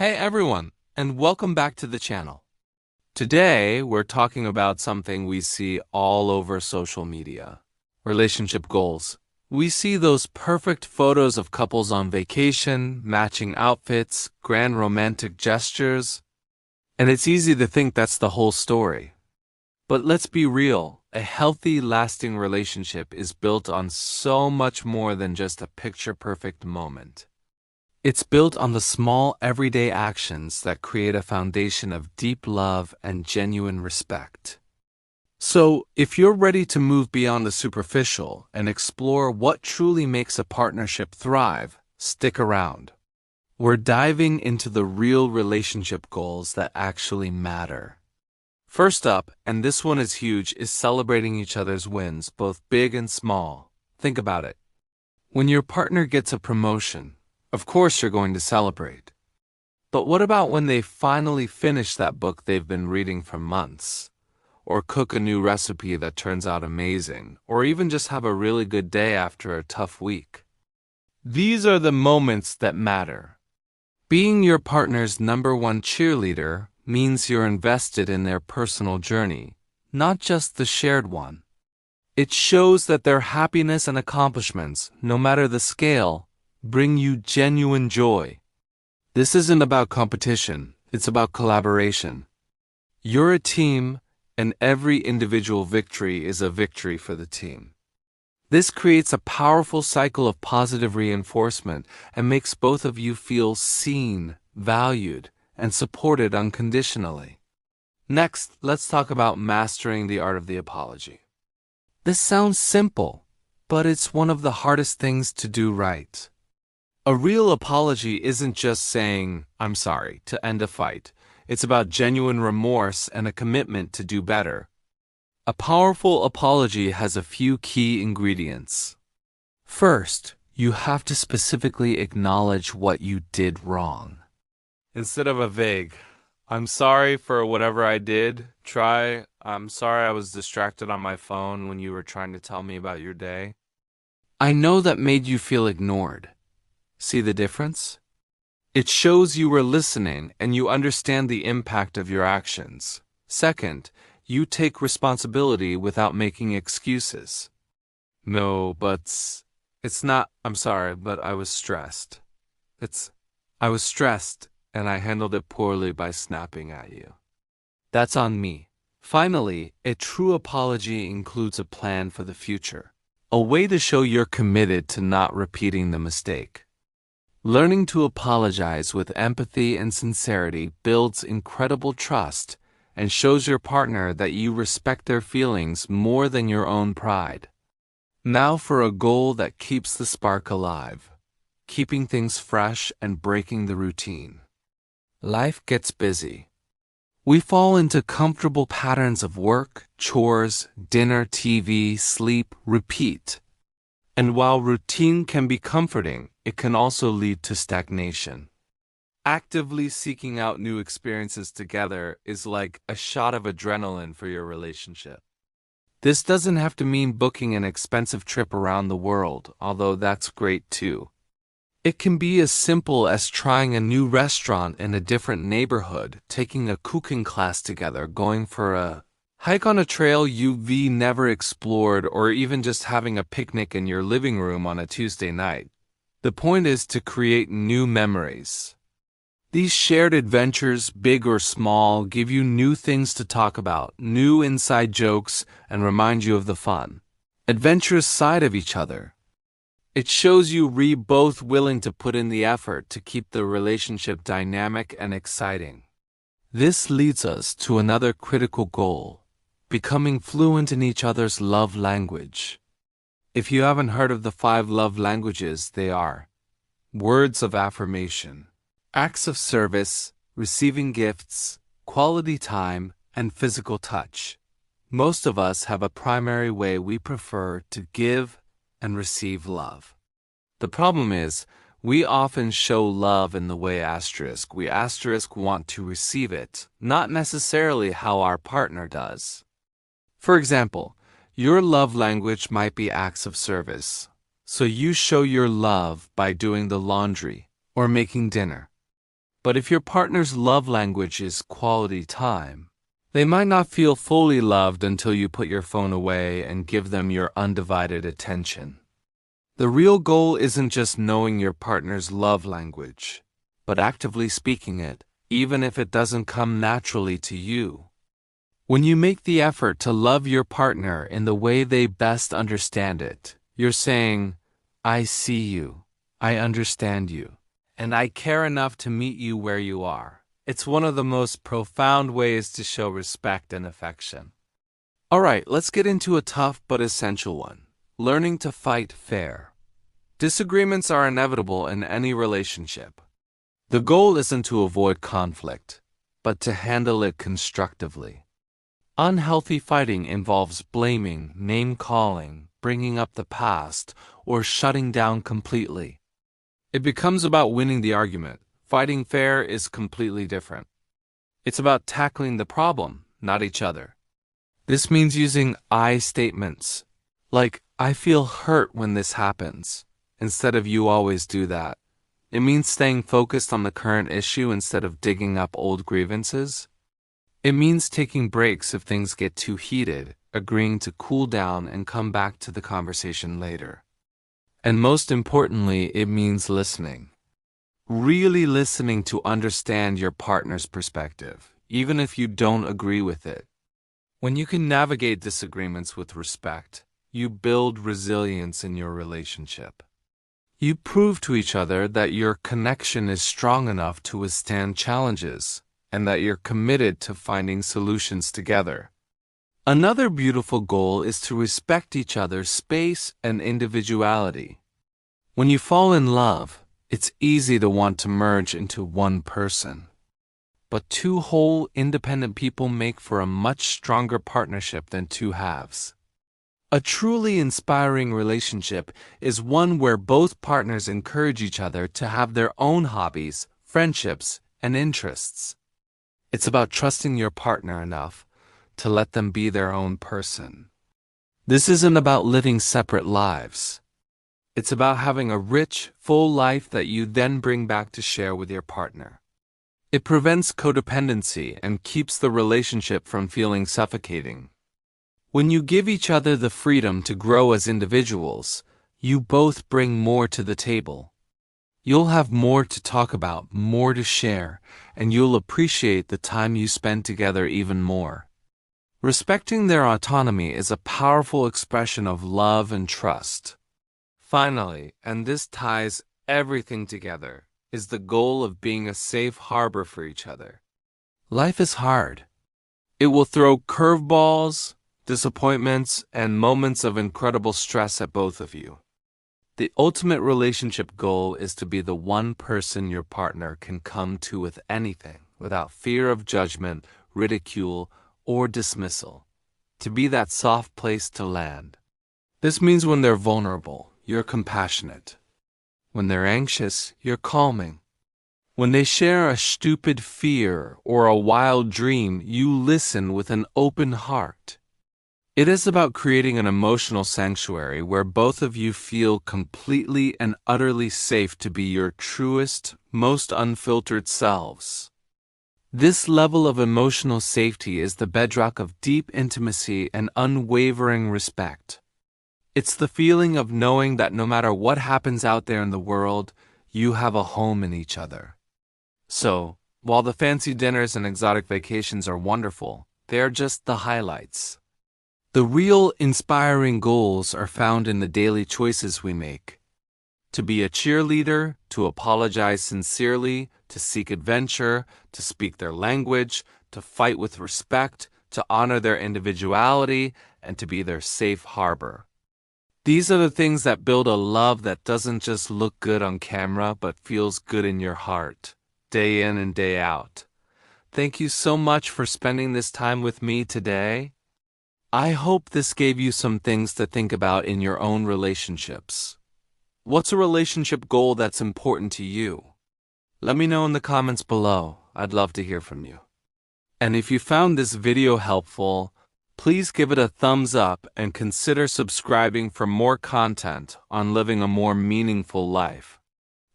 Hey everyone, and welcome back to the channel. Today, we're talking about something we see all over social media: relationship goals. We see those perfect photos of couples on vacation, matching outfits, grand romantic gestures, and it's easy to think that's the whole story. But let's be real, a healthy, lasting relationship is built on so much more than just a picture-perfect moment. It's built on the small, everyday actions that create a foundation of deep love and genuine respect. So, if you're ready to move beyond the superficial and explore what truly makes a partnership thrive, stick around. We're diving into the real relationship goals that actually matter. First up, and this one is huge, is celebrating each other's wins, both big and small. Think about it. When your partner gets a promotion, of course you're going to celebrate. But what about when they finally finish that book they've been reading for months? Or cook a new recipe that turns out amazing? Or even just have a really good day after a tough week? These are the moments that matter. Being your partner's number one cheerleader means you're invested in their personal journey, not just the shared one. It shows that their happiness and accomplishments, no matter the scale, bring you genuine joy. This isn't about competition, it's about collaboration. You're a team, and every individual victory is a victory for the team. This creates a powerful cycle of positive reinforcement and makes both of you feel seen, valued, and supported unconditionally. Next, let's talk about mastering the art of the apology. This sounds simple, but it's one of the hardest things to do right. A real apology isn't just saying, "I'm sorry," to end a fight. It's about genuine remorse and a commitment to do better. A powerful apology has a few key ingredients. First, you have to specifically acknowledge what you did wrong. Instead of a vague, "I'm sorry for whatever I did," try, "I'm sorry I was distracted on my phone when you were trying to tell me about your day. I know that made you feel ignored." See the difference? It shows you were listening and you understand the impact of your actions. Second, you take responsibility without making excuses. "No, but it's not, I'm sorry, but I was stressed. I was stressed and I handled it poorly by snapping at you. That's on me." Finally, a true apology includes a plan for the future, a way to show you're committed to not repeating the mistake. Learning to apologize with empathy and sincerity builds incredible trust and shows your partner that you respect their feelings more than your own pride. Now for a goal that keeps the spark alive, keeping things fresh and breaking the routine. Life gets busy. We fall into comfortable patterns of work, chores, dinner, TV, sleep, repeat. And while routine can be comforting, it can also lead to stagnation. Actively seeking out new experiences together is like a shot of adrenaline for your relationship. This doesn't have to mean booking an expensive trip around the world, although that's great too. It can be as simple as trying a new restaurant in a different neighborhood, taking a cooking class together, going for a hike on a trail you've never explored, or even just having a picnic in your living room on a Tuesday night. The point is to create new memories. These shared adventures, big or small, give you new things to talk about, new inside jokes, and remind you of the fun, adventurous side of each other. It shows you both willing to put in the effort to keep the relationship dynamic and exciting. This leads us to another critical goal: becoming fluent in each other's love language. If you haven't heard of the 5 love languages, they are words of affirmation, acts of service, receiving gifts, quality time, and physical touch. Most of us have a primary way we prefer to give and receive love. The problem is, we often show love in the way we want to receive it, not necessarily how our partner does. For example, your love language might be acts of service, so you show your love by doing the laundry or making dinner. But if your partner's love language is quality time, they might not feel fully loved until you put your phone away and give them your undivided attention. The real goal isn't just knowing your partner's love language, but actively speaking it, even if it doesn't come naturally to you. When you make the effort to love your partner in the way they best understand it, you're saying, "I see you, I understand you, and I care enough to meet you where you are." It's one of the most profound ways to show respect and affection. Alright, let's get into a tough but essential one. Learning to fight fair. Disagreements are inevitable in any relationship. The goal isn't to avoid conflict, but to handle it constructively. Unhealthy fighting involves blaming, name-calling, bringing up the past, or shutting down completely. It becomes about winning the argument. Fighting fair is completely different. It's about tackling the problem, not each other. This means using I statements, like, "I feel hurt when this happens," instead of "you always do that." It means staying focused on the current issue instead of digging up old grievances. It means taking breaks if things get too heated, agreeing to cool down and come back to the conversation later. And most importantly, it means listening. Really listening to understand your partner's perspective, even if you don't agree with it. When you can navigate disagreements with respect, you build resilience in your relationship. You prove to each other that your connection is strong enough to withstand challenges, and that you're committed to finding solutions together. Another beautiful goal is to respect each other's space and individuality. When you fall in love, it's easy to want to merge into one person. But two whole, independent people make for a much stronger partnership than two halves. A truly inspiring relationship is one where both partners encourage each other to have their own hobbies, friendships, and interests. It's about trusting your partner enough to let them be their own person. This isn't about living separate lives. It's about having a rich, full life that you then bring back to share with your partner. It prevents codependency and keeps the relationship from feeling suffocating. When you give each other the freedom to grow as individuals, you both bring more to the table. You'll have more to talk about, more to share, and you'll appreciate the time you spend together even more. Respecting their autonomy is a powerful expression of love and trust. Finally, and this ties everything together, is the goal of being a safe harbor for each other. Life is hard. It will throw curveballs, disappointments, and moments of incredible stress at both of you. The ultimate relationship goal is to be the one person your partner can come to with anything, without fear of judgment, ridicule, or dismissal. To be that soft place to land. This means when they're vulnerable, you're compassionate. When they're anxious, you're calming. When they share a stupid fear or a wild dream, you listen with an open heart. It is about creating an emotional sanctuary where both of you feel completely and utterly safe to be your truest, most unfiltered selves. This level of emotional safety is the bedrock of deep intimacy and unwavering respect. It's the feeling of knowing that no matter what happens out there in the world, you have a home in each other. So, while the fancy dinners and exotic vacations are wonderful, they are just the highlights. The real inspiring goals are found in the daily choices we make. To be a cheerleader, to apologize sincerely, to seek adventure, to speak their language, to fight with respect, to honor their individuality, and to be their safe harbor. These are the things that build a love that doesn't just look good on camera, but feels good in your heart, day in and day out. Thank you so much for spending this time with me today. I hope this gave you some things to think about in your own relationships. What's a relationship goal that's important to you? Let me know in the comments below. I'd love to hear from you. And if you found this video helpful, please give it a thumbs up and consider subscribing for more content on living a more meaningful life.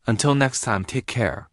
Until next time, take care.